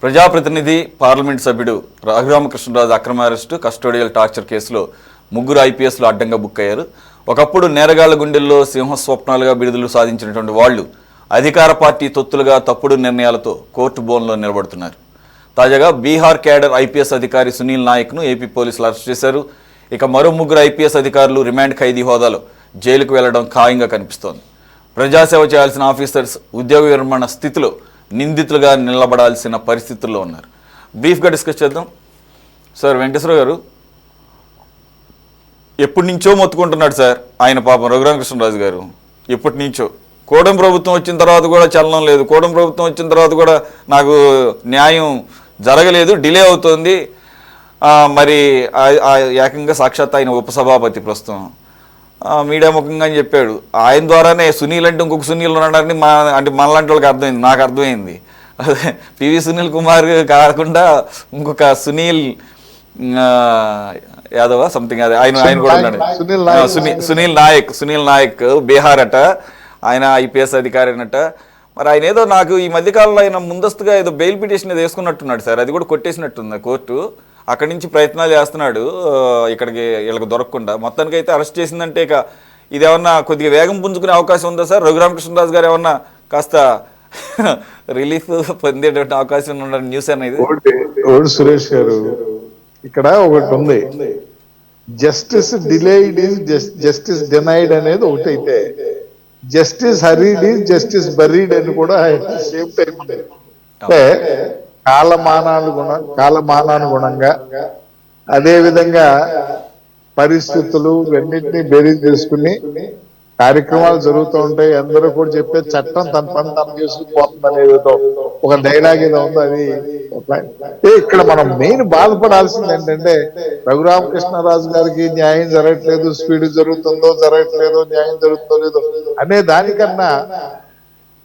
ప్రజాప్రతినిధి పార్లమెంట్ సభ్యుడు రఘురామకృష్ణరాజు అక్రమ అరెస్టు కస్టోడియల్ టార్చర్ కేసులో ముగ్గురు ఐపీఎస్లు అడ్డంగా బుక్ అయ్యారు. ఒకప్పుడు నేరగాళ్ల గుండెల్లో సింహస్వప్నాలుగా బిడుదలు సాధించినటువంటి వాళ్ళు అధికార పార్టీ తొత్తులుగా తప్పుడు నిర్ణయాలతో కోర్టు బోన్లో నిలబడుతున్నారు. తాజాగా బీహార్ క్యాడర్ ఐపీఎస్ అధికారి సునీల్ నాయక్ను ఏపీ పోలీసులు అరెస్ట్ చేశారు. ఇక మరో ముగ్గురు ఐపీఎస్ అధికారులు రిమాండ్ ఖైదీ హోదాలో జైలుకు వెళ్లడం ఖాయంగా కనిపిస్తోంది. ప్రజాసేవ చేయాల్సిన ఆఫీసర్స్ ఉద్యోగ విరమణ స్థితిలో నిందితులుగా నిలబడాల్సిన పరిస్థితుల్లో ఉన్నారు. బ్రీఫ్గా డిస్కస్ చేద్దాం. సార్ వెంకటేశ్వరరావు గారు ఎప్పటి నుంచో మొత్తుకుంటున్నాడు సార్ ఆయన పాపం రఘురామకృష్ణరాజు గారు ఎప్పటి నుంచో. కూటమి ప్రభుత్వం వచ్చిన తర్వాత కూడా చలనం లేదు. కూటమి ప్రభుత్వం వచ్చిన తర్వాత కూడా నాకు న్యాయం జరగలేదు, డిలే అవుతోంది. మరి ఏకంగా సాక్షాత్ ఆయన ఉపసభాపతి ప్రస్తుతం మీడియా ముఖంగా చెప్పాడు. ఆయన ద్వారానే సునీల్ అంటే ఇంకొక సునీల్ ఉన్నాడని అంటే మనలాంటి వాళ్ళకి అర్థమైంది, నాకు అర్థమైంది. అదే పివి సునీల్ కుమార్ కాకుండా ఇంకొక సునీల్ యాదవ్ సంథింగ్ అదే ఆయన కూడా ఉన్నాడు. సునీల్ నాయక్ బీహార్ అట, ఆయన ఐపీఎస్ అధికారి అన్నట. మరి ఆయన ఏదో నాకు ఈ మధ్యకాలంలో ఆయన ముందస్తుగా ఏదో బెయిల్ పిటిషన్ ఏదో వేసుకున్నట్టున్నాడు సార్, అది కూడా కొట్టేసినట్టుంది కోర్టు. అక్కడి నుంచి ప్రయత్నాలు చేస్తున్నాడు ఇక్కడికి వీళ్ళకి దొరకకుండా. మొత్తానికైతే అరెస్ట్ చేసిందంటే ఇక ఇదేమన్నా కొద్దిగా వేగం పుంజుకునే అవకాశం ఉందా సార్? రఘురామకృష్ణరాజు గారు ఏమన్నా కాస్త రిలీఫ్ పొందేటువంటి అవకాశం ఉన్న న్యూస్ అనేది. సురేష్ గారు ఇక్కడ ఒకటి ఉంది, justice delayed is justice denied అనేది ఒకటి అయితే, justice hurried is justice buried అని కూడా సేమ్ టైం ఉంది. అంటే కాలమానానుగుణంగా అదే విధంగా పరిస్థితులు ఇవన్నింటినీ బేరీజ్ చేసుకుని కార్యక్రమాలు జరుగుతూ ఉంటాయి. అందరూ కూడా చెప్పే చట్టం తన పని తను చేసుకుపోతుంది అనేది ఒక డైలాగ్ ఏదో ఉందో అది. ఇక్కడ మనం మెయిన్ బాధపడాల్సింది ఏంటంటే రఘురామకృష్ణరాజు గారికి న్యాయం జరగట్లేదు, స్పీడ్ జరుగుతుందో జరగట్లేదో, న్యాయం జరుగుతుందో లేదో అనే దానికన్నా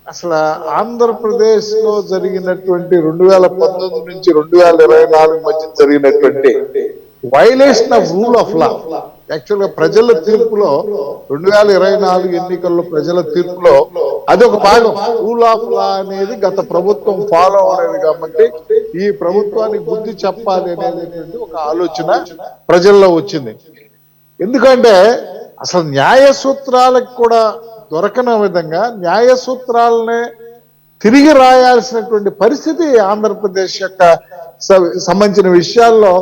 అసలు ఆంధ్రప్రదేశ్ లో జరిగినటువంటి 2019 నుంచి 2024 మధ్య జరిగినటువంటి violation of rule of law, actual గా ప్రజల తీర్పులో 2024 ఎన్నికల్లో ప్రజల తీర్పులో అదొక భాగం. రూల్ ఆఫ్ లా అనేది గత ప్రభుత్వం ఫాలో అవ్వలేదు కాబట్టి ఈ ప్రభుత్వానికి బుద్ధి చెప్పాలి అనేది ఒక ఆలోచన ప్రజల్లో వచ్చింది. ఎందుకంటే అసలు న్యాయ సూత్రాలకు కూడా దొరకని విధంగా న్యాయ సూత్రాలనే తిరిగి రాయాల్సినటువంటి పరిస్థితి ఆంధ్రప్రదేశ్ యొక్క సంబంధించిన విషయాల్లో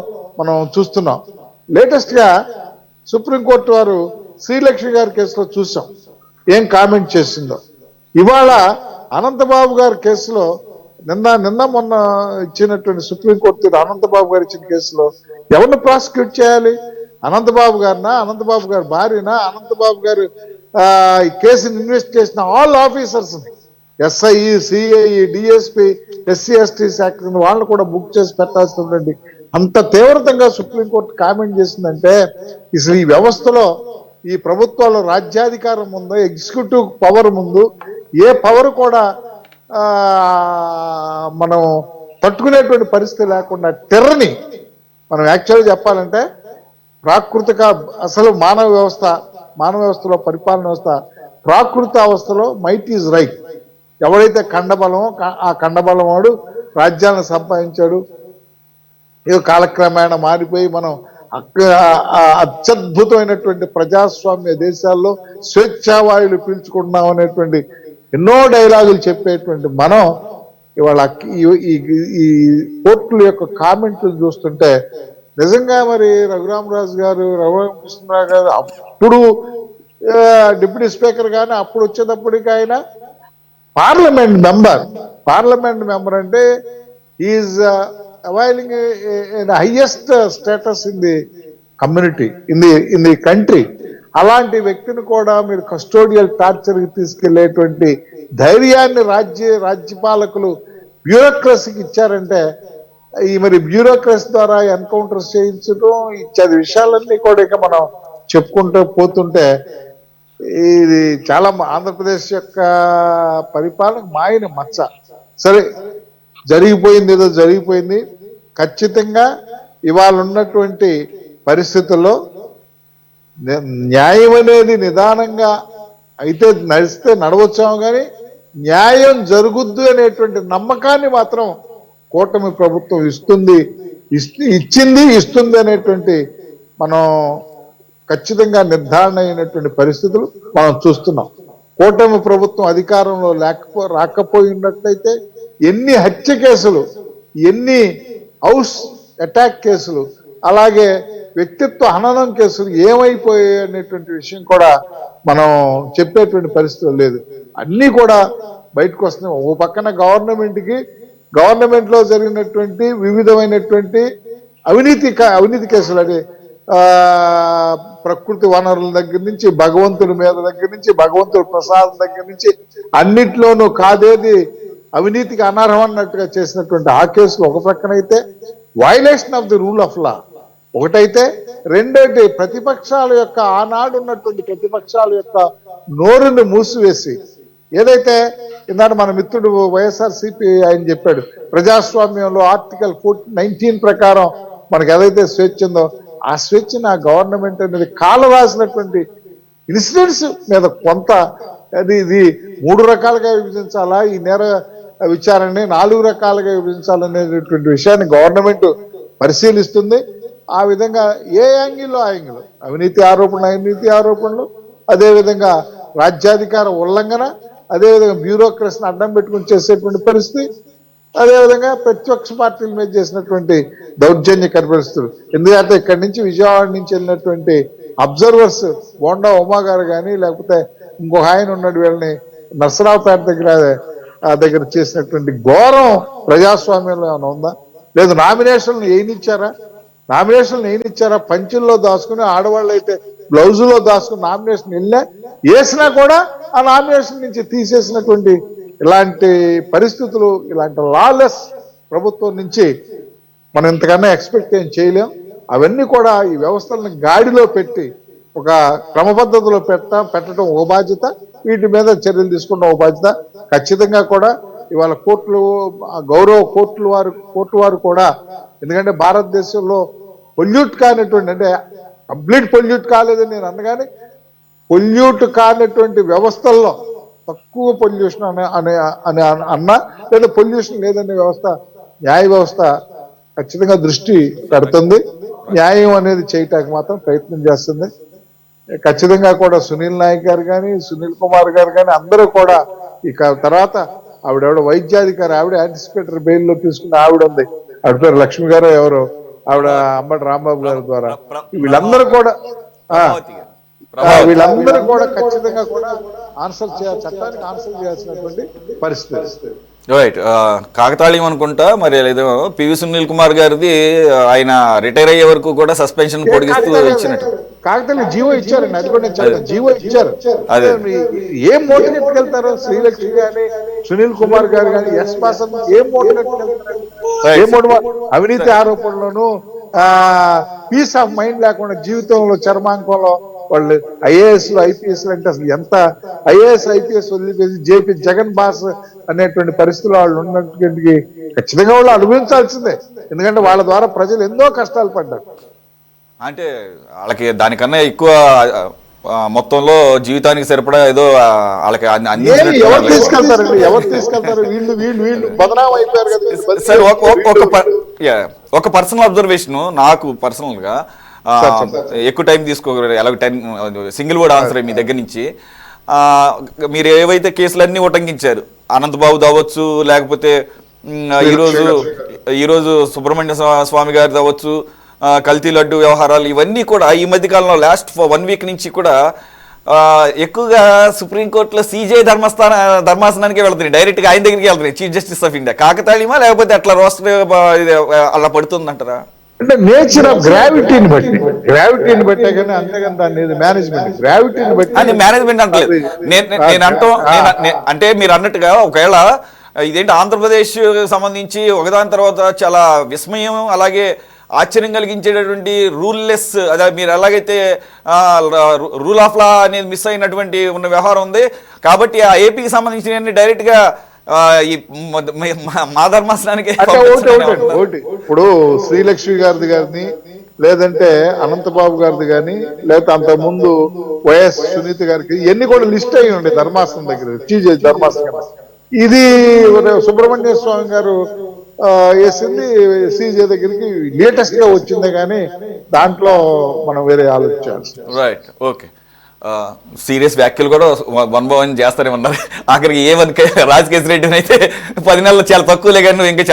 మనం చూస్తున్నాం. లేటెస్ట్ గా సుప్రీంకోర్టు వారు శ్రీలక్ష్మి గారి కేసులో చూసాం ఏం కామెంట్ చేసిందో. ఇవాళ అనంతబాబు గారి కేసులో నిన్న మొన్న ఇచ్చినటువంటి సుప్రీంకోర్టు అనంతబాబు గారు ఇచ్చిన కేసులో ఎవరిని ప్రాసిక్యూట్ చేయాలి? అనంతబాబు గారినా, అనంతబాబు గారి భార్యనా, అనంతబాబు గారు ఈ కేసుని ఇన్వెస్ట్ చేసిన all officers SI, CI, DSP, SC ST శాఖ వాళ్ళని కూడా బుక్ చేసి పెట్టాల్సి ఉందండి. అంత తీవ్రతంగా సుప్రీంకోర్టు కామెంట్ చేసిందంటే అసలు ఈ వ్యవస్థలో ఈ ప్రభుత్వాల్లో రాజ్యాధికారం ముందు, ఎగ్జిక్యూటివ్ పవర్ ముందు ఏ పవర్ కూడా మనం తట్టుకునేటువంటి పరిస్థితి లేకుండా టెర్రని మనం యాక్చువల్గా చెప్పాలంటే ప్రాకృతిక అసలు మానవ వ్యవస్థలో పరిపాలన వ్యవస్థ ప్రాకృత అవస్థలో మైట్ ఈజ్ రైట్. ఎవడైతే ఖండబలమో ఆ ఖండబలం వాడు రాజ్యాలను సంపాదించాడు. ఏదో కాలక్రమేణా మారిపోయి మనం అత్యద్భుతమైనటువంటి ప్రజాస్వామ్య దేశాల్లో స్వేచ్ఛావాయులు పీల్చుకుంటున్నాం అనేటువంటి ఎన్నో డైలాగులు చెప్పేటువంటి మనం ఇవాళ ఈ కోర్టుల యొక్క కామెంట్లు చూస్తుంటే నిజంగా మరి రఘురామరాజు గారు, రఘురామకృష్ణరావు గారు అప్పుడు డిప్యూటీ స్పీకర్ కానీ అప్పుడు వచ్చేటప్పటికి ఆయన పార్లమెంట్ మెంబర్ అంటే is availing highest status in the community in the country. అలాంటి వ్యక్తిని కూడా మీరు కస్టోడియల్ టార్చర్కి తీసుకెళ్లేటువంటి ధైర్యాన్ని రాజ్యపాలకులు బ్యూరోక్రసీకి ఇచ్చారంటే ఈ మరి బ్యూరోక్రసీ ద్వారా ఎన్కౌంటర్స్ చేయించడం ఇత్యాది విషయాలన్నీ కూడా ఇక మనం చెప్పుకుంటూ పోతుంటే ఇది చాలా ఆంధ్రప్రదేశ్ యొక్క పరిపాలన మాయని మచ్చ. సరే జరిగిపోయింది, ఏదో జరిగిపోయింది. ఖచ్చితంగా ఇవాళ ఉన్నటువంటి పరిస్థితుల్లో న్యాయం అనేది నిదానంగా అయితే నడిస్తే నడవచ్చాము, కానీ న్యాయం జరుగుద్దు అనేటువంటి నమ్మకాన్ని మాత్రం కూటమి ప్రభుత్వం ఇచ్చింది ఇస్తుంది అనేటువంటి మనం ఖచ్చితంగా నిర్ధారణ అయినటువంటి పరిస్థితులు మనం చూస్తున్నాం. కూటమి ప్రభుత్వం అధికారంలో రాకపోయినట్లయితే ఎన్ని హత్య కేసులు, ఎన్ని హౌస్ అటాక్ కేసులు, అలాగే వ్యక్తిత్వ హననం కేసులు ఏమైపోయాయి అనేటువంటి విషయం కూడా మనం చెప్పేటువంటి పరిస్థితి లేదు. అన్నీ కూడా బయటకు వస్తున్నాయి. ఓ పక్కన గవర్నమెంట్ లో జరిగినటువంటి వివిధమైనటువంటి అవినీతి కేసులు, అంటే ప్రకృతి వనరుల దగ్గర నుంచి, భగవంతుడి మీద దగ్గర నుంచి, భగవంతుడి ప్రసాదం దగ్గర నుంచి అన్నిట్లోనూ కాదేది అవినీతికి అనర్హం అన్నట్టుగా చేసినటువంటి ఆ కేసులు ఒక ప్రక్కన అయితే, violation of the rule of law ఒకటైతే, రెండోటి ప్రతిపక్షాల యొక్క ఆనాడు ఉన్నటువంటి ప్రతిపక్షాల యొక్క నోరుని మూసివేసి, ఏదైతే ఇందాక మన మిత్రుడు వైఎస్ఆర్సీపీ ఆయన చెప్పాడు, ప్రజాస్వామ్యంలో ఆర్టికల్ 19 ప్రకారం మనకు ఏదైతే స్వేచ్ఛ ఉందో ఆ స్వేచ్ఛను ఆ గవర్నమెంట్ అనేది కాలరాసినటువంటి ఇన్సిడెంట్స్ మీద కొంత ఇది 3 రకాలుగా విభజించాలా, ఈ నేర విచారణని 4 రకాలుగా విభజించాలనేటువంటి విషయాన్ని గవర్నమెంట్ పరిశీలిస్తుంది. ఆ విధంగా ఏ యాంగిల్లో అవినీతి ఆరోపణలు, అదేవిధంగా రాజ్యాధికార ఉల్లంఘన, అదేవిధంగా బ్యూరోక్రసీని అడ్డం పెట్టుకుని చేసేటువంటి పరిస్థితి, అదేవిధంగా ప్రతిపక్ష పార్టీల మీద చేసినటువంటి దౌర్జన్యకర పరిస్థితులు. ఎందుకంటే ఇక్కడి నుంచి విజయవాడ నుంచి వెళ్ళినటువంటి అబ్జర్వర్స్ బోండా ఉమా గారు కానీ, లేకపోతే ఇంకొక ఆయన ఉన్నాడు, వీళ్ళని నర్సరావుపేట దగ్గర చేసినటువంటి ఘోరం ప్రజాస్వామ్యంలో ఏమైనా ఉందా? లేదు, నామినేషన్లు ఏనిచ్చారా? పంచుల్లో దాచుకుని, ఆడవాళ్ళు అయితే బ్లౌజులో దాచుకుని నామినేషన్ వేసినా కూడా ఆ నామినేషన్ నుంచి తీసేసినటువంటి ఇలాంటి పరిస్థితులు, ఇలాంటి లాలెస్ ప్రభుత్వం నుంచి మనం ఇంతకన్నా ఎక్స్పెక్ట్ ఏం చేయలేం. అవన్నీ కూడా ఈ వ్యవస్థలను గాడిలో పెట్టి ఒక క్రమపద్ధతిలో పెట్టడం ఒక బాధ్యత, వీటి మీద చర్యలు తీసుకున్న ఒక బాధ్యత. ఖచ్చితంగా కూడా ఇవాళ గౌరవ కోర్టు వారు కూడా, ఎందుకంటే భారతదేశంలో పొల్యూట్ కానిటువంటి, అంటే కంప్లీట్ పొల్యూట్ కాలేదని నేను అనగానే, పొల్యూట్ కానటువంటి వ్యవస్థల్లో తక్కువ పొల్యూషన్ అన్నా, లేదా పొల్యూషన్ లేదనే న్యాయ వ్యవస్థ ఖచ్చితంగా దృష్టి పెడుతుంది. న్యాయం అనేది చేయటానికి మాత్రం ప్రయత్నం చేస్తుంది. ఖచ్చితంగా కూడా సునీల్ నాయక్ గారు కానీ, సునీల్ కుమార్ గారు కానీ అందరూ కూడా ఇక తర్వాత ఆవిడ వైద్యాధికారి, ఆవిడ యాంటిసిపేటరీ బెయిల్లో తీసుకున్న ఆవిడ ఉంది, ఆవిడ పేరు లక్ష్మి గారు ఎవరో, ఆవిడ అంబటి రాంబాబు గారి ద్వారా వీళ్ళందరూ కూడా ఖచ్చితంగా కూడా చట్టానికి ఆన్సర్ చేయాల్సినటువంటి పరిస్థితి. రైట్. కాకతాళీయం అనుకుంటా మరి, లేదా పివి సునీల్ కుమార్ గారిది ఆయన రిటైర్ అయ్యే వరకు కూడా సస్పెన్షన్ పొడిగిస్తూ ఇచ్చినట్టు కాకతాళీయం జీవో ఇచ్చారండి. అది కూడా జీవో ఇచ్చారు. ఏం మోటినెట్టుకెళ్తారు? శ్రీలక్ష్మి గాని, సునీల్ కుమార్ గారు కానీ, ఎస్ పాసన్ ఏం మోటినెట్టుకెళ్తారు? అవినీతి ఆరోపణలను పీస్ ఆఫ్ మైండ్ లేకుండా జీవితంలో చర్మాంకంలో వాళ్ళు ఐఏఎస్లు ఐపీఎస్లు అంటే అసలు ఎంత ఐఏఎస్ ఐపీఎస్ వదిలిపేసి జేపీ జగన్ బాస్ అనేటువంటి పరిస్థితులు వాళ్ళు ఉన్నటువంటి ఖచ్చితంగా వాళ్ళు అనుభవించాల్సిందే. ఎందుకంటే వాళ్ళ ద్వారా ప్రజలు ఎన్నో కష్టాలు పడ్డారు. అంటే వాళ్ళకి దానికన్నా ఎక్కువ మొత్తంలో జీవితానికి సరిపడా ఏదో వాళ్ళకి ఎవరు తీసుకెళ్తారు? వీళ్ళు బదనాం అయిపోయారు కదా. సార్, ఒక పర్సనల్ అబ్జర్వేషన్ నాకు పర్సనల్ గా, ఎక్కువ టైం తీసుకోగలరు, ఎలా సింగిల్ వర్డ్ ఆన్సర్ మీ దగ్గర నుంచి. మీరు ఏవైతే కేసులన్నీ ఉటంకించారు, అనంతబాబు అవ్వచ్చు, లేకపోతే ఈరోజు సుబ్రహ్మణ్య స్వామి గారి అవ్వచ్చు, కల్తీ లడ్డు వ్యవహారాలు, ఇవన్నీ కూడా ఈ మధ్య కాలంలో లాస్ట్ 1 వీక్ నుంచి కూడా ఎక్కువగా సుప్రీంకోర్టులో సిజే ధర్మాసనానికి వెళ్తున్నాయి, డైరెక్ట్గా ఆయన దగ్గరికి వెళ్తున్నాయి, చీఫ్ జస్టిస్ ఆఫ్ ఇండియా. కాకతాళీయమా లేకపోతే అట్లా రోస్టర్ అలా పడుతుందంటారా? అంటే నేచర్ ఆఫ్ గ్రావిటీని బట్టే కానీ, అంతేగాని దాన్ని మేనేజ్మెంట్ గ్రావిటీని బట్టి మేనేజ్మెంట్ అంటలేదు నేను అంటాం. అంటే మీరు అన్నట్టుగా ఒకవేళ ఇదేంటి ఆంధ్రప్రదేశ్ సంబంధించి ఒకదాని తర్వాత చాలా విస్మయం, అలాగే ఆశ్చర్యం కలిగించేటటువంటి రూల్లెస్, అదే మీరు ఎలాగైతే రూల్ ఆఫ్ లా అనేది మిస్ అయినటువంటి ఉన్న వ్యవహారం ఉంది. కాబట్టి ఆ ఏపీకి సంబంధించిన డైరెక్ట్గా మా ధర్మాసనానికి. ఇప్పుడు శ్రీలక్ష్మి గారిది కానీ, లేదంటే అనంతబాబు గారిది కానీ, లేకపోతే అంత ముందు వైఎస్ సునీత గారికి ఇవన్నీ కూడా లిస్ట్ అయ్యి ఉండే ధర్మాసనం దగ్గర, చీఫ్ జస్టిస్ ధర్మాసనం. ఇది సుబ్రహ్మణ్య స్వామి గారు వేసింది సీజే దగ్గరికి లేటెస్ట్ గా వచ్చిందే కానీ దాంట్లో మనం వేరే ఆలోచించాల్సి. Right, okay. సీరియస్ వ్యాఖ్యలు కూడా వన్ బై వన్ చేస్తారేమన్నారు. ఆఖరికి రాజకేశ్ రెడ్డిని అయితే 10 నెలలు చాలా తక్కువలే కానీ నువ్వు ఇంకా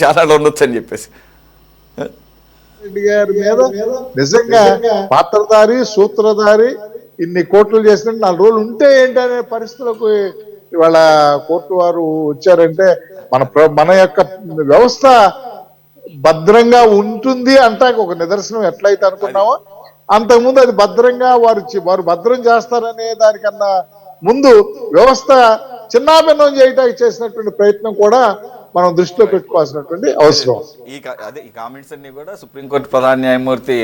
చాలా ఉండొచ్చు అని చెప్పేసి రెడ్డి గారి మీద నిజంగా పాత్రధారి సూత్రధారి ఇన్ని కోట్లు చేసిన 4 రోజులు ఉంటే ఏంటనే పరిస్థితులకు ఇవాళ కోర్టు వారు వచ్చారంటే మన యొక్క వ్యవస్థ భద్రంగా ఉంటుంది అంటాక ఒక నిదర్శనం ఎట్లయితే అనుకున్నామో అంతకుముందు అది భద్రంగా వారు భద్రం చేస్తారనే దానికన్నా ముందు వ్యవస్థ చిన్నాభిన్నం చేయడానికి చేసినటువంటి ప్రయత్నం కూడా మనం దృష్టిలో పెట్టుకోవాల్సినటువంటి అవసరం. ఈ కామెంట్స్ అన్ని కూడా సుప్రీంకోర్టు ప్రధాన న్యాయమూర్తి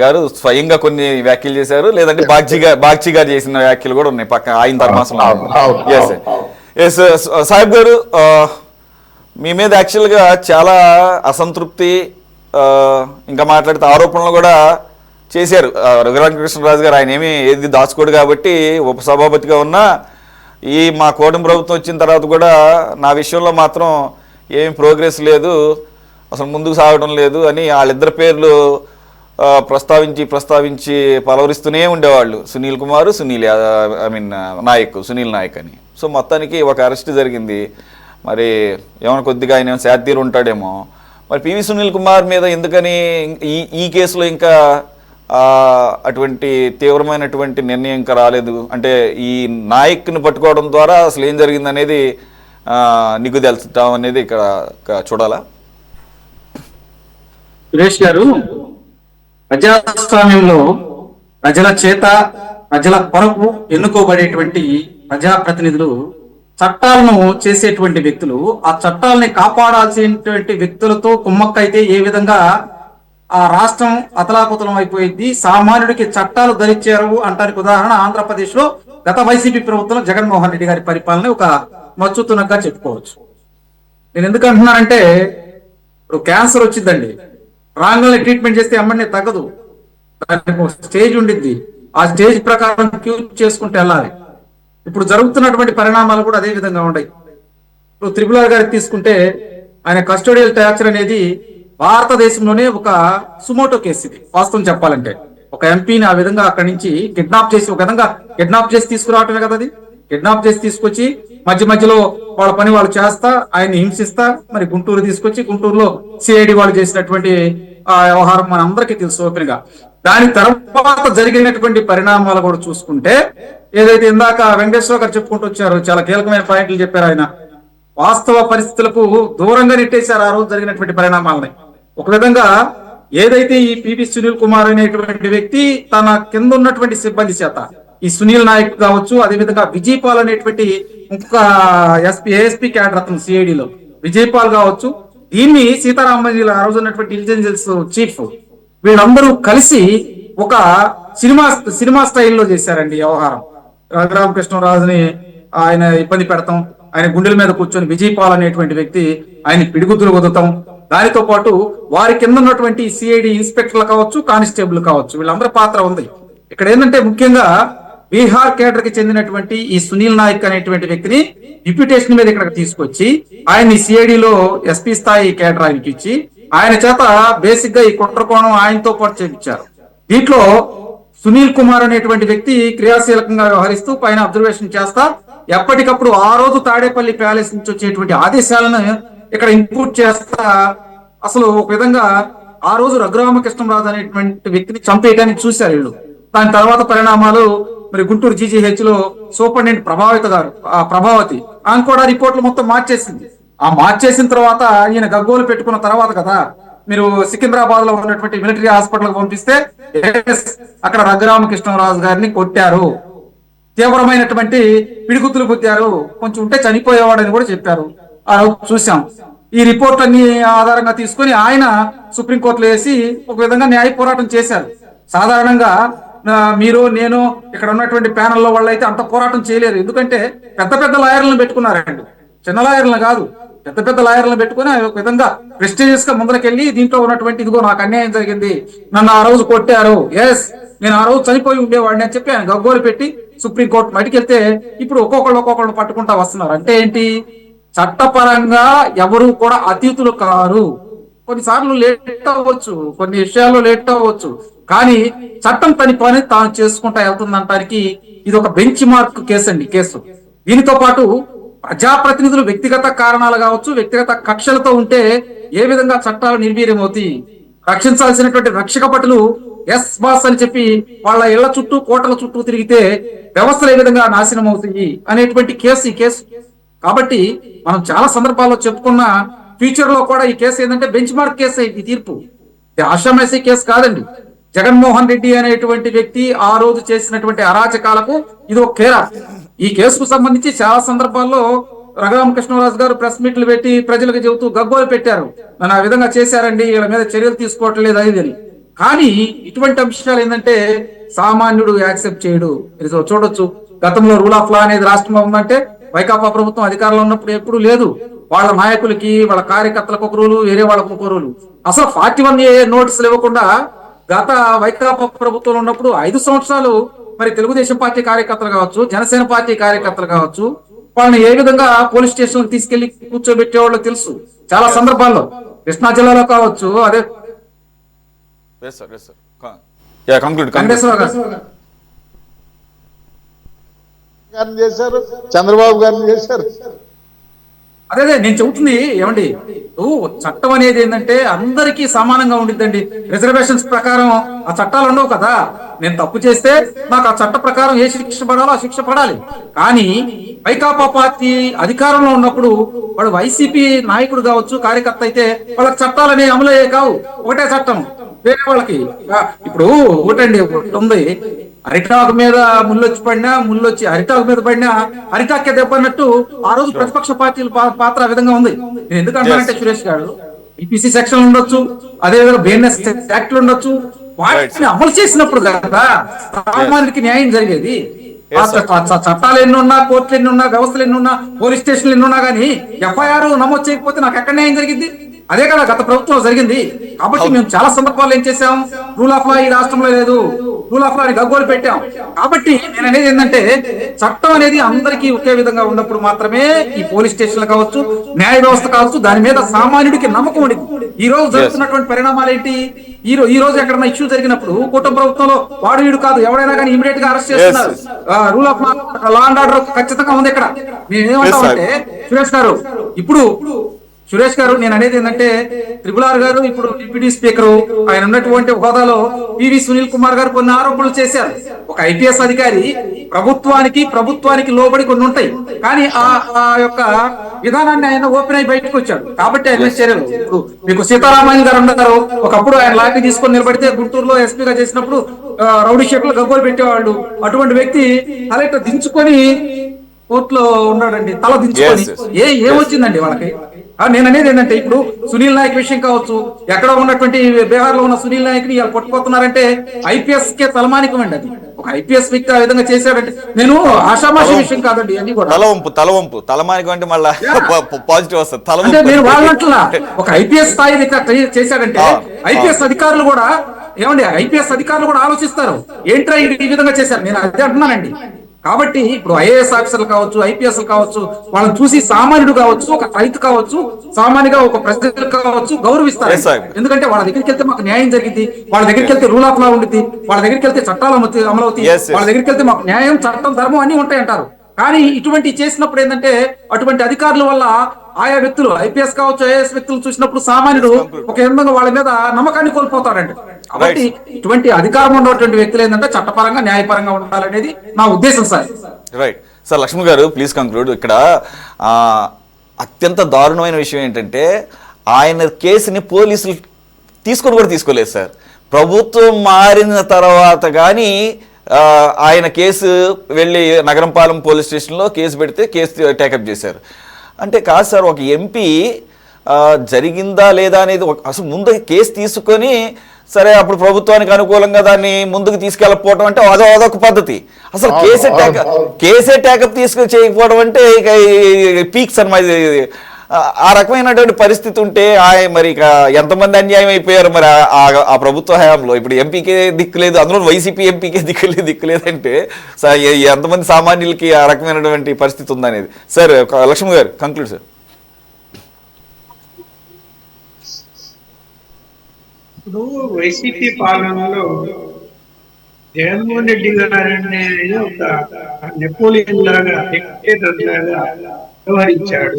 గారు స్వయంగా కొన్ని వ్యాఖ్యలు చేశారు, లేదంటే బాగ్చి గారు చేసిన వ్యాఖ్యలు కూడా ఉన్నాయి పక్క ఆయన ధర్మాసనం. సాహిబ్ గారు, మీ మీద యాక్చువల్గా చాలా అసంతృప్తి ఇంకా మాట్లాడితే ఆరోపణలు కూడా చేశారు రఘురామకృష్ణరాజు గారు. ఆయన ఏది దాచుకోడు కాబట్టి ఉపసభాపతిగా ఉన్నా మా కూటమి ప్రభుత్వం వచ్చిన తర్వాత కూడా నా విషయంలో మాత్రం ఏమి ప్రోగ్రెస్ లేదు, అసలు ముందుకు సాగడం లేదు అని వాళ్ళిద్దరి పేర్లు ప్రస్తావించి పలవరిస్తూనే ఉండేవాళ్ళు. సునీల్ కుమార్, సునీల్ నాయక్ అని. సో మొత్తానికి ఒక అరెస్ట్ జరిగింది. మరి ఏమైనా కొద్దిగా ఆయన శాతీరు ఉంటాడేమో. మరి పివి సునీల్ కుమార్ మీద ఎందుకని ఈ కేసులో ఇంకా అటువంటి తీవ్రమైనటువంటి నిర్ణయం ఇంకా రాలేదు? అంటే ఈ నాయక్ని పట్టుకోవడం ద్వారా అసలు ఏం జరిగింది అనేది నీకు తెలుస్తాం అనేది ఇక్కడ చూడాలా? సురేష్ గారు, ప్రజాస్వామ్యంలో ప్రజల చేత ప్రజల కొరకు ఎన్నుకోబడేటువంటి ప్రజాప్రతినిధులు చట్టాలను చేసేటువంటి వ్యక్తులు, ఆ చట్టాలని కాపాడాల్సినటువంటి వ్యక్తులతో కుమ్మక్కైతే ఏ విధంగా ఆ రాష్ట్రం అతలాకుతలం అయిపోయింది, సామాన్యుడికి చట్టాలు ధరించారు అంటానికి ఉదాహరణ ఆంధ్రప్రదేశ్ లో గత వైసీపీ ప్రభుత్వం జగన్మోహన్ రెడ్డి గారి పరిపాలన ఒక మచ్చుతున్నగా చెప్పుకోవచ్చు. నేను ఎందుకు అంటున్నానంటే, ఇప్పుడు క్యాన్సర్ వచ్చిందండి, రాంగల్ని ట్రీట్మెంట్ చేస్తే అమ్మడిని తగ్గదు, దానికి ఒక స్టేజ్ ఉండిద్ది, ఆ స్టేజ్ ప్రకారం క్యూర్ చేసుకుంటూ వెళ్ళాలి. ఇప్పుడు జరుగుతున్నటువంటి పరిణామాలు కూడా అదే విధంగా ఉన్నాయి. ఇప్పుడు త్రిపుల్ గారికి తీసుకుంటే ఆయన కస్టోడియల్ టార్చర్ అనేది భారతదేశంలోనే ఒక సుమోటో కేసు. ఇది వాస్తవం చెప్పాలంటే ఒక ఎంపీని ఆ విధంగా అక్కడి నుంచి కిడ్నాప్ చేసి తీసుకురావటమే కదా. అది కిడ్నాప్ చేసి తీసుకొచ్చి మధ్యలో వాళ్ళ పని వాళ్ళు చేస్తా ఆయన్ని హింసిస్తా మరి గుంటూరు తీసుకొచ్చి గుంటూరులో సిఐడి వాళ్ళు చేసినటువంటి ఆ వ్యవహారం మన అందరికీ తెలుసు ఓపెన్ గా. దాని తర్వాత జరిగినటువంటి పరిణామాలు కూడా చూసుకుంటే ఏదైతే ఇందాక వెంకటేశ్వర గారు చెప్పుకుంటూ వచ్చారో చాలా కీలకమైన పాయింట్లు చెప్పారు. ఆయన వాస్తవ పరిస్థితులకు దూరంగా నెట్టేశారు ఆ రోజు జరిగినటువంటి పరిణామాలని. ఒక విధంగా ఏదైతే ఈ పివి సునీల్ కుమార్ అనేటువంటి వ్యక్తి తన కింద ఉన్నటువంటి సిబ్బంది చేత, ఈ సునీల్ నాయక్ కావచ్చు, అదేవిధంగా విజయపాల్ అనేటువంటి ఇంకొక ఏఎస్పీ క్యాడర్ అతను సిఐడిలో విజయపాల్ కావచ్చు, దీన్ని సీతారామరాజు ఆ రోజు ఉన్నటువంటి ఇంటెలిజెన్స్ చీఫ్ వీళ్ళందరూ కలిసి ఒక సినిమా స్టైల్లో చేశారండి వ్యవహారం. రఘురామకృష్ణరాజుని ఆయన ఇబ్బంది పెడతాం, ఆయన గుండెల మీద కూర్చొని విజయపాల్ అనేటువంటి వ్యక్తి ఆయన పిడిగుద్దులు వదుతాం, దానితో పాటు వారి కింద ఉన్నటువంటి సిఐడి ఇన్స్పెక్టర్లు కావచ్చు, కానిస్టేబుల్ కావచ్చు, వీళ్ళందరి పాత్ర ఉంది. ఇక్కడ ఏంటంటే ముఖ్యంగా బీహార్ కేడర్ కి చెందినటువంటి ఈ సునీల్ నాయక్ అనేటువంటి వ్యక్తిని డిప్యూటేషన్ మీద ఇక్కడికి తీసుకొచ్చి ఆయన్ని సిఐడిలో ఎస్పీ స్థాయి కేడర్ ఆయనకి ఇచ్చి ఆయన చేత బేసిక్ గా ఈ కుట్రకోణం ఆయనతో పాటు చేయించారు. దీంట్లో సునీల్ కుమార్ అనేటువంటి వ్యక్తి క్రియాశీలకంగా వ్యవహరిస్తూ పైన అబ్జర్వేషన్ చేస్తా ఎప్పటికప్పుడు ఆ రోజు తాడేపల్లి ప్యాలెస్ నుంచి వచ్చేటువంటి ఆదేశాలను ఇక్కడ ఇన్పుట్ చేస్తా అసలు ఒక విధంగా ఆ రోజు రఘురామకృష్ణరాజు అనేటువంటి వ్యక్తిని చంపేయడానికి చూశారు వీళ్ళు. దాని తర్వాత పరిణామాలు మరి గుంటూరు జీజీహెచ్ లో సూపరింటెండెంట్ ప్రభావతి ఆమె కూడా రిపోర్ట్లు మొత్తం మార్చేసింది. ఆ మార్చేసిన తర్వాత ఈయన గగ్గోలు పెట్టుకున్న తర్వాత కదా మీరు సికింద్రాబాద్ లో ఉన్నటువంటి మిలిటరీ హాస్పిటల్ పంపిస్తే అక్కడ రఘురామకృష్ణరాజు గారిని కొట్టారు, తీవ్రమైనటువంటి పిడిగుద్దులు గుద్దారు, కొంచెం ఉంటే చనిపోయేవాడని కూడా చెప్పారు. ఆ రోజు చూసాం. ఈ రిపోర్ట్ అన్ని ఆధారంగా తీసుకొని ఆయన సుప్రీంకోర్టులో వేసి ఒక విధంగా న్యాయ పోరాటం చేశారు. సాధారణంగా మీరు నేను ఇక్కడ ఉన్నటువంటి ప్యానెల్లో వాళ్ళు అయితే అంత పోరాటం చేయలేరు, ఎందుకంటే పెద్ద లాయర్లను పెట్టుకున్నారండి, చిన్న లాయర్లను కాదు, పెద్ద లాయర్లను పెట్టుకుని ఒక విధంగా ప్రెస్టీజియస్ గా ముందరకెళ్ళి దీంట్లో ఉన్నటువంటి ఇదిగో నాకు అన్యాయం జరిగింది, నన్ను ఆ రోజు కొట్టారు, ఎస్ నేను ఆ రోజు చనిపోయి ఉండేవాడిని అని చెప్పి ఆయన గగ్గోలు పెట్టి సుప్రీంకోర్టు బయటికి వెళ్తే ఇప్పుడు ఒక్కొక్కళ్ళు పట్టుకుంటా వస్తున్నారు. అంటే ఏంటి, చట్టపరంగా ఎవరు కూడా అతీతులు కారు. కొన్నిసార్లు లేట్ అవ్వచ్చు, కొన్ని విషయాల్లో లేట్ అవ్వచ్చు, కానీ చట్టం తన పని తాను చేసుకుంటా వెళ్తుందంటానికి ఇది ఒక బెంచ్ మార్క్ కేసు అండి. కేసు దీనితో పాటు ప్రజాప్రతినిధులు వ్యక్తిగత కారణాలు కావచ్చు, వ్యక్తిగత కక్షలతో ఉంటే ఏ విధంగా చట్టాలు నిర్వీర్యమవుతాయి, రక్షించాల్సినటువంటి రక్షక భటులు ఎస్ బాస్ అని చెప్పి వాళ్ళ ఇళ్ల చుట్టూ కోటల చుట్టూ తిరిగితే వ్యవస్థలు ఏ విధంగా నాశనం అవుతాయి అనేటువంటి కేసు ఈ కేసు. కాబట్టి మనం చాలా సందర్భాల్లో చెప్పుకున్న ఫ్యూచర్ లో కూడా ఈ కేసు ఏంటంటే బెంచ్ మార్క్ కేసు. ఈ తీర్పు ఇది ఆషామాషి కేసు కాదండి. జగన్మోహన్ రెడ్డి అనేటువంటి వ్యక్తి ఆ రోజు చేసినటువంటి అరాచకాలకు ఇది ఒక కేరా. ఈ కేసుకు సంబంధించి చాలా సందర్భాల్లో రఘురామకృష్ణరాజు గారు ప్రెస్ మీట్లు పెట్టి ప్రజలకు చెబుతూ గగ్గోలు పెట్టారు, నన్ను ఆ విధంగా చేశారండి, వీళ్ళ మీద చర్యలు తీసుకోవట్లేదు అది. కానీ ఇటువంటి అంశాలు ఏంటంటే సామాన్యుడు యాక్సెప్ట్ చేయడు. చూడొచ్చు, గతంలో రూల్ ఆఫ్ లా అనేది రాష్ట్రంలో ఉందంటే వైకాపా ప్రభుత్వం అధికారంలో ఉన్నప్పుడు ఎప్పుడు లేదు. వాళ్ళ నాయకులకి వాళ్ళ కార్యకర్తలకు ఒక రూలు, వేరే వాళ్ళకు ఒక రూలు. అసలు 41A నోటీసులు ఇవ్వకుండా గత వైకాపా ప్రభుత్వంలో ఉన్నప్పుడు 5 సంవత్సరాలు మరి తెలుగుదేశం పార్టీ కార్యకర్తలు కావచ్చు, జనసేన పార్టీ కార్యకర్తలు కావచ్చు, వాళ్ళని ఏ విధంగా పోలీస్ స్టేషన్ తీసుకెళ్లి కూర్చోబెట్టే వాళ్ళు తెలుసు. చాలా సందర్భాల్లో కృష్ణా జిల్లాలో కావచ్చు, అదే వెంకటేశ్వర గారిని చేశారు, చంద్రబాబు గారిని చేశారు. అదే నేను చెబుతుంది ఏమండి, చట్టం అనేది ఏంటంటే అందరికీ సమానంగా ఉండిద్దండి. రిజర్వేషన్స్ ప్రకారం ఆ చట్టాలు ఉండవు కదా. నేను తప్పు చేస్తే నాకు ఆ చట్ట ప్రకారం ఏ శిక్ష పడాలో ఆ శిక్ష పడాలి. కానీ వైకాపా పార్టీ అధికారంలో ఉన్నప్పుడు వాడు వైసీపీ నాయకుడు కావచ్చు, కార్యకర్త అయితే వాళ్ళకి చట్టాలనే అమలయ్యే కావు. ఒకటే చట్టం వేరే వాళ్ళకి. ఇప్పుడు ఒకటండి ఉంది, అరిటాకు మీద ముళ్ళొచ్చి పడినా, ముళ్ళొచ్చి అరిటాకు మీద పడినా అరిటాకే దెబ్బన్నట్టు ఆ రోజు ప్రతిపక్ష పార్టీల పాత్ర ఆ విధంగా ఉంది. నేను ఎందుకు అంటానంటే సురేష్ గారు, ఈపీసీ సెక్షన్ ఉండొచ్చు, అదేవిధంగా బిఎన్ఎస్ యాక్ట్లు ఉండొచ్చు, వాటిని అమలు చేసినప్పుడు కదా సామాన్యుడికి న్యాయం జరిగేది. చట్టాలు ఎన్ని ఉన్నా, కోర్టులు ఎన్ని ఉన్నా, వ్యవస్థలు ఎన్ని ఉన్నా, పోలీస్ స్టేషన్లు ఎన్ని ఉన్నా గానీ ఎఫ్ఐఆర్ నమోదు చేయకపోతే నాకు ఎక్కడ న్యాయం జరిగింది? అదే కదా గత ప్రభుత్వం జరిగింది. కాబట్టి మేము చాలా సందర్భాల్లో ఏం చేసాం, రూల్ ఆఫ్ లా ఈ రాష్ట్రంలో లేదు, రూల్ ఆఫ్ లా గగ్గోలు పెట్టాం. కాబట్టి నేను అనేది ఏంటంటే చట్టం అనేది అందరికీ ఒకే విధంగా ఉన్నప్పుడు మాత్రమే ఈ పోలీస్ స్టేషన్లు కావచ్చు, న్యాయ వ్యవస్థ కావచ్చు, దాని మీద సామాన్యుడికి నమ్మకం ఉండేది. ఈ రోజు జరుగుతున్నటువంటి పరిణామాలు ఏంటి? ఈ రోజు ఎక్కడన్నా ఇష్యూ జరిగినప్పుడు కూటమి ప్రభుత్వంలో వాడు వీడు కాదు, ఎవరైనా కానీ ఇమీడియట్ గా అరెస్ట్ చేస్తున్నారు. Rule of law and order ఖచ్చితంగా ఉంది ఇక్కడ. నేనేమంటామంటే సురేష్ గారు నేను అనేది ఏంటంటే RRR గారు ఇప్పుడు డిప్యూటీ స్పీకర్, ఆయన ఉన్నటువంటి హోదాలో పివి సునీల్ కుమార్ గారు కొన్ని ఆరోపణలు చేశారు. ఒక ఐపీఎస్ అధికారి ప్రభుత్వానికి లోబడి కొన్ని ఉంటాయి, కానీ ఆ యొక్క విధానాన్ని ఆయన ఓపెన్ అయి బయటకు వచ్చాడు. కాబట్టి ఆయన చర్యలు మీకు సీతారామయ్య గారు ఉన్నారు, ఒకప్పుడు ఆయన లాఠీ తీసుకొని నిలబడితే గుంటూరులో ఎస్పీగా చేసినప్పుడు రౌడీ షేపులు గగ్గోలు పెట్టేవాళ్ళు. అటువంటి వ్యక్తి తల దించుకొని కోర్టులో ఉన్నాడండి, తల దించుకొని. ఏమొచ్చిందండి వాళ్ళకి? నేను అనేది ఏంటంటే ఇప్పుడు సునీల్ నాయక్ విషయం కావచ్చు, ఎక్కడ ఉన్నటువంటి బీహార్ లో ఉన్న సునీల్ నాయక్ ని కొట్టుకుపోతున్నారంటే ఐపీఎస్ కే తలమానికం అండి. అది ఒక ఐపీఎస్ వ్యక్తి ఆ విధంగా చేశాడంటే నేను ఆషామాషి విషయం కాదండి. అన్ని కూడా తలమానికం అంటే మళ్ళీ పాజిటివ్ వస్తుంది. అంటే నేను వాళ్ళంటున్నా ఒక ఐపీఎస్ స్థాయి చేశాడంటే ఐపీఎస్ అధికారులు కూడా ఏమండి, ఐపీఎస్ అధికారులు కూడా ఆలోచిస్తారు, ఏంట్రా ఈ విధంగా చేశారు. నేను అదే అంటున్నానండి. కాబట్టి ఇప్పుడు ఐఏఎస్ ఆఫీసర్లు కావచ్చు, ఐపీఎస్ కావచ్చు, వాళ్ళని చూసి సామాన్యుడు కావచ్చు, ఒక రైతు కావచ్చు, సామాన్యుగా ఒక ప్రజలు కావచ్చు గౌరవిస్తారు. ఎందుకంటే వాళ్ళ దగ్గరికి వెళ్తే మాకు న్యాయం జరిగింది, వాళ్ళ దగ్గరికి వెళ్తే రూల్ ఆఫ్ లా ఉంటుంది, వాళ్ళ దగ్గరికి వెళ్తే చట్టాలు అమలవుతాయి, వాళ్ళ దగ్గరికి వెళ్తే మాకు న్యాయం, చట్టం, ధర్మం అన్ని ఉంటాయి అంటారు. కానీ ఇటువంటి చేసినప్పుడు ఏంటంటే అటువంటి అధికారుల వల్ల ఆయా వ్యక్తులు ఐపీఎస్ కావచ్చు, ఐఏఎస్ వ్యక్తులు చూసినప్పుడు సామాన్యుడు ఒక విధంగా వాళ్ళ మీద నమ్మకాన్ని కోల్పోతాడండి. కాబట్టి ఇటువంటి అధికారం ఉన్నటువంటి వ్యక్తులు ఏంటంటే చట్టపరంగా న్యాయపరంగా ఉండాలనేది నా ఉద్దేశం సార్. Right sir. లక్ష్మణ్ గారు ప్లీజ్ కంక్లూడ్. ఇక్కడ అత్యంత దారుణమైన విషయం ఏంటంటే ఆయన కేసుని పోలీసులు కూడా తీసుకోలేదు సార్. ప్రభుత్వం మారిన తర్వాత కానీ ఆయన కేసు వెళ్ళి నగరంపాలెం పోలీస్ స్టేషన్లో కేసు పెడితే కేసు టేకప్ చేశారు. అంటే కాదు సార్, ఒక ఎంపీ జరిగిందా లేదా అనేది అసలు ముందు కేసు తీసుకొని సరే అప్పుడు ప్రభుత్వానికి అనుకూలంగా దాన్ని ముందుకు తీసుకెళ్ళకపోవడం అంటే అదొక పద్ధతి. అసలు కేసే టేకప్ చేయకపోవడం అంటే ఇక పీక్స్ అన్నమాట. ఆ రకమైనటువంటి పరిస్థితి ఉంటే మరి ఇక ఎంతమంది అన్యాయం అయిపోయారు మరి ఆ ప్రభుత్వ హయాంలో. ఇప్పుడు ఎంపీకే దిక్కులేదు, అందులో వైసీపీ ఎంపీకే దిక్కులేదంటే ఎంతమంది సామాన్యులకి ఆ రకమైనటువంటి పరిస్థితి ఉందనేది. సార్ లక్ష్మణ్ గారు కంక్లూడ్ సార్. ఇప్పుడు వైసీపీ పాలనలో జగన్మోహన్ రెడ్డి గారు అనేది ఒక నెపోలియన్ లాగా డిక్టేటర్ లాగా వ్యవహరించాడు.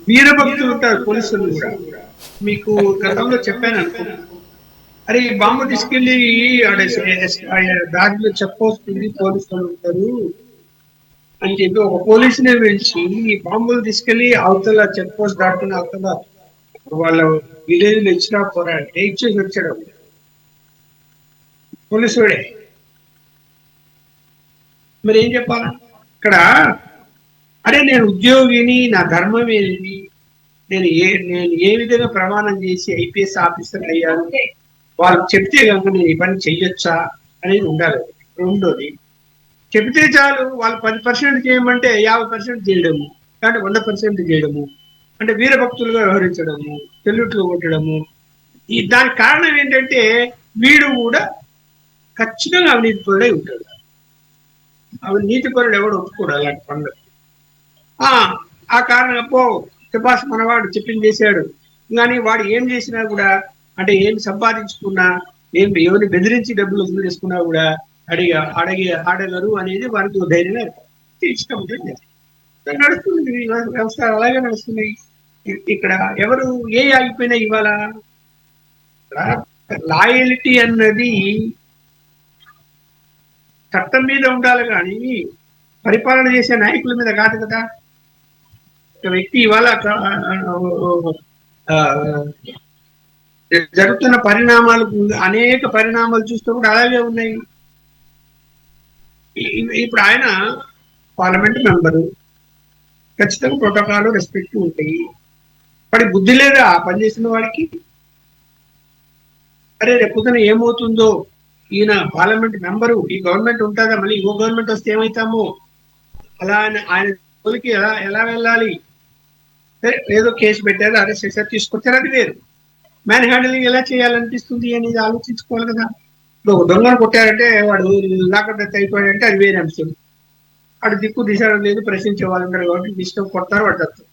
వీరభక్తులు ఉంటారు పోలీసులు కూడా. మీకు గతంలో చెప్పాను అనుకో, అరే ఈ బాంబు తీసుకెళ్లి దారిలో చెప్పొస్తుంది, పోలీసులు ఉంటారు అని చెప్పి ఒక పోలీసునే పిలిచి ఈ బాంబులు తీసుకెళ్లి అవతల చెక్ పోస్ట్ దాటుకుని అవతల వాళ్ళ విలేజ్ లో ఇచ్చినా పోరాడే ఇచ్చేసి వచ్చాడు పోలీసుడే. మరి ఏం చెప్పాలా ఇక్కడ? అరే నేను ఉద్యోగిని, నా ధర్మం ఏంటి, నేను ఏ విధంగా ప్రమాణం చేసి ఐపీఎస్ ఆఫీసర్ అయ్యాను, వాళ్ళు చెప్తే కనుక నేను ఈ పని చెయ్యొచ్చా అనేది ఉండాలి. రెండోది, చెబితే చాలు వాళ్ళు 10% చేయమంటే 50% చేయడము, అంటే 100% చేయడము, అంటే వీరభక్తులుగా వ్యవహరించడము, చెల్లుట్లు కొట్టడము. దానికి కారణం ఏంటంటే వీడు కూడా ఖచ్చితంగా అవినీతి పరుడై ఉంటాడు. అవినీతి పరుడు ఎవడు ఒప్పుకోడు అలాంటి పనులు. ఆ కారణంగా సుభాష్ మనవాడు చెప్పింది చేశాడు, కానీ వాడు ఏం చేసినా కూడా, అంటే ఏం సంపాదించుకున్నా, ఎవరిని బెదిరించి డబ్బులు వసూలు చేసుకున్నా కూడా ఆడగలరు అనేది వారికి ధైర్యం ఇష్టం ఉంటుంది. నడుస్తుంది వ్యవస్థ, అలాగే నడుస్తున్నాయి. ఇక్కడ ఎవరు ఏ ఆగిపోయినా ఇవాళ లాయల్టీ అన్నది చట్టం మీద ఉండాలి కానీ పరిపాలన చేసే నాయకుల మీద కాదు కదా. ఒక వ్యక్తి ఇవాళ జరుగుతున్న పరిణామాలు, అనేక పరిణామాలు చూస్తూ కూడా అలాగే ఉన్నాయి. ఇప్పుడు ఆయన పార్లమెంట్ మెంబరు, ఖచ్చితంగా ప్రోటోకాల్ రెస్పెక్ట్ ఉంటాయి. వాడి బుద్ధి లేదా ఆ పనిచేసిన వాడికి? అరే రేపొద్దున ఏమవుతుందో, ఈయన పార్లమెంట్ మెంబరు, ఈ గవర్నమెంట్ ఉంటుందా, మళ్ళీ ఇంకో గవర్నమెంట్ వస్తే ఏమవుతామో, అలా ఆయన జోలికి ఎలా వెళ్ళాలి? ఏదో కేసు పెట్టారు, అరెస్ట్ చేశారు, తీసుకొచ్చారు, అది వేరు. మ్యాన్ హ్యాండిలింగ్ ఎలా చేయాలనిపిస్తుంది అనేది ఆలోచించుకోవాలి కదా. ఇప్పుడు ఒక దొంగను కొట్టారంటే వాడు లాకప్ డెత్ అయిపోయాడంటే అది వేరే అంశం. వాడు దిక్కు దిశడం లేదు, ప్రశ్నించే వాళ్ళు ఉంటారు కాబట్టి ఇష్టం కొడతారు, వాడు దత్తారు.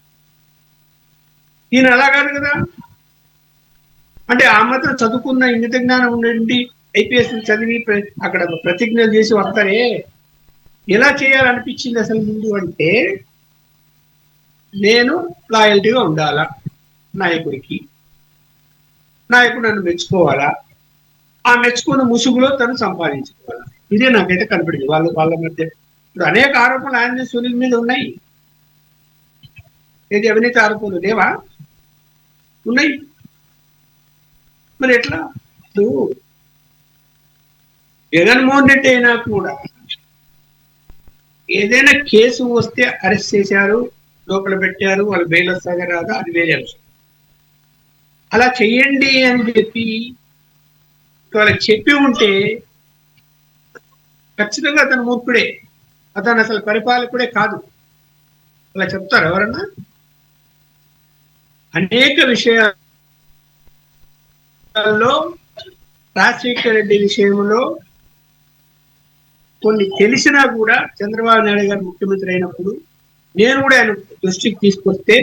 ఈయన అలా కాదు కదా. అంటే ఆ మాత్రం చదువుకున్న ఇంగిత జ్ఞానం ఉండండి, ఐపీఎస్ చదివి అక్కడ ప్రతిజ్ఞలు చేసి వస్తారే, ఎలా చేయాలనిపించింది అసలు ముందు అంటే, నేను లాయల్టీగా ఉండాలా నాయకుడికి, నాయకుడు నన్ను మెచ్చుకోవాలా, ఆ మెచ్చుకున్న ముసుగులో తను సంపాదించుకోవాలా. ఇదే నాకైతే కనపడింది వాళ్ళ మధ్య. ఇప్పుడు అనేక ఆరోపణలు ఆయన సునీల్ మీద ఉన్నాయి. ఏది అవినీతి ఆరోపణలు లేవా? ఉన్నాయి. మరి ఎట్లా? ఇప్పుడు జగన్మోహన్ రెడ్డి అయినా కూడా ఏదైనా కేసు వస్తే అరెస్ట్ చేశారు, లోపల పెట్టారు, వాళ్ళు బెయిల్ వస్తాగా రాదా, అది వేరే అంశం. అలా చెయ్యండి అని చెప్పి వాళ్ళకి చెప్పి ఉంటే ఖచ్చితంగా అతను మూర్ఖుడే, అతను అసలు పరిపాలకుడే కాదు. అలా చెప్తారు ఎవరన్నా? అనేక విషయాల్లో రాజశేఖర రెడ్డి విషయంలో కొన్ని తెలిసినా కూడా చంద్రబాబు నాయుడు గారు ముఖ్యమంత్రి అయినప్పుడు నేను కూడా ఆయన దృష్టికి తీసుకొస్తే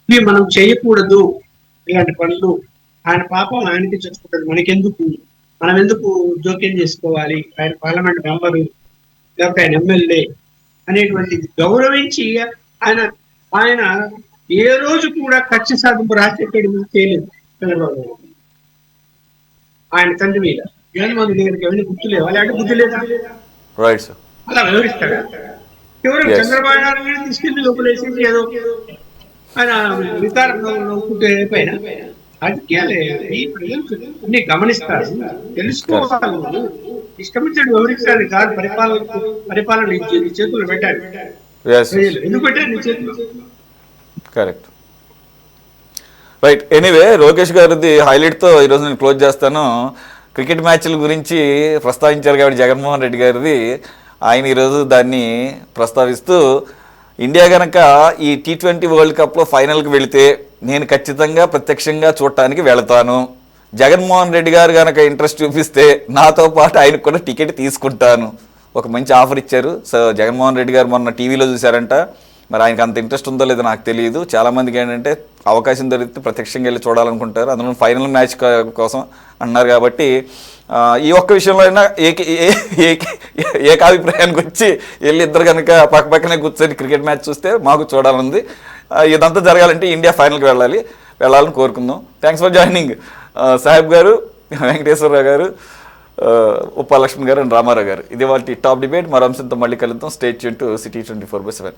ఇవి మనం చేయకూడదు, ఇలాంటి పనులు, ఆయన పాపం ఆయనకి చేసుకుంటారు, మనకెందుకు, మనం ఎందుకు జోక్యం చేసుకోవాలి, ఆయన పార్లమెంట్ మెంబరు లేకపోతే ఆయన ఎమ్మెల్యే అనేటువంటిది గౌరవించి ఆయన ఏ రోజు కూడా కక్ష సాధింపు రాజశేఖర మీద చేయలేదు. చంద్రబాబు ఆయన తండ్రి మీద జగన్మోహన్ రెడ్డి గారికి ఎవరిని గుర్తులేవు, అలాంటి బుద్ధి లేదా? Right sir. అలా వివరిస్తాడా? ఎవరు చంద్రబాబు నాయుడు మీద తీసుకెళ్లి లోపలేసేసి ఏదో ఆయన వికారంలో నవ్వుకుంటే పైన రాజకీయాలే ఈ ప్రజలు అన్ని గమనిస్తారు, తెలుసుకోవాలి. ఇష్టమిచ్చాడు వివరించాలి కాదు, పరిపాలన నీ చేతులు పెట్టాడు. ఎందుకు పెట్టాడు నీ చేతులు? కరెక్ట్. రైట్. ఎనీవే, లోకేష్ గారిది హైలైట్తో ఈరోజు నేను క్లోజ్ చేస్తాను. క్రికెట్ మ్యాచ్ల గురించి ప్రస్తావించారు కాబట్టి జగన్మోహన్ రెడ్డి గారిది, ఆయన ఈరోజు దాన్ని ప్రస్తావిస్తూ, ఇండియా కనుక ఈ T20 వరల్డ్ కప్లో ఫైనల్కి వెళితే నేను ఖచ్చితంగా ప్రత్యక్షంగా చూడటానికి వెళతాను, జగన్మోహన్ రెడ్డి గారు కనుక ఇంట్రెస్ట్ చూపిస్తే నాతో పాటు ఆయనకు కూడా టికెట్ తీసుకుంటాను, ఒక మంచి ఆఫర్ ఇచ్చారు. సో జగన్మోహన్ రెడ్డి గారు మొన్న టీవీలో చూశారంట, మరి ఆయనకి అంత ఇంట్రెస్ట్ ఉందో లేదో నాకు తెలియదు. చాలామందికి ఏంటంటే అవకాశం దొరికితే ప్రత్యక్షంగా వెళ్ళి చూడాలనుకుంటారు, అందులో ఫైనల్ మ్యాచ్ కోసం అన్నారు. కాబట్టి ఈ ఒక్క విషయంలో అయినా ఏకాభిప్రాయానికి వచ్చి వెళ్ళి ఇద్దరు కనుక పక్కనే కూర్చొని క్రికెట్ మ్యాచ్ చూస్తే మాకు చూడాలంది. ఇదంతా జరగాలంటే ఇండియా ఫైనల్కి వెళ్ళాలని కోరుకుందాం. థ్యాంక్స్ ఫర్ జాయినింగ్ సాహెబ్ గారు, వెంకటేశ్వరరావు గారు, ఉప్పలక్ష్మి గారు అండ్ రామారావు గారు. ఇది వాళ్ళ టాప్ డిబేట్. మరో అంశంతో మళ్ళీ కలుద్దాం. Stay tune to city 24/7.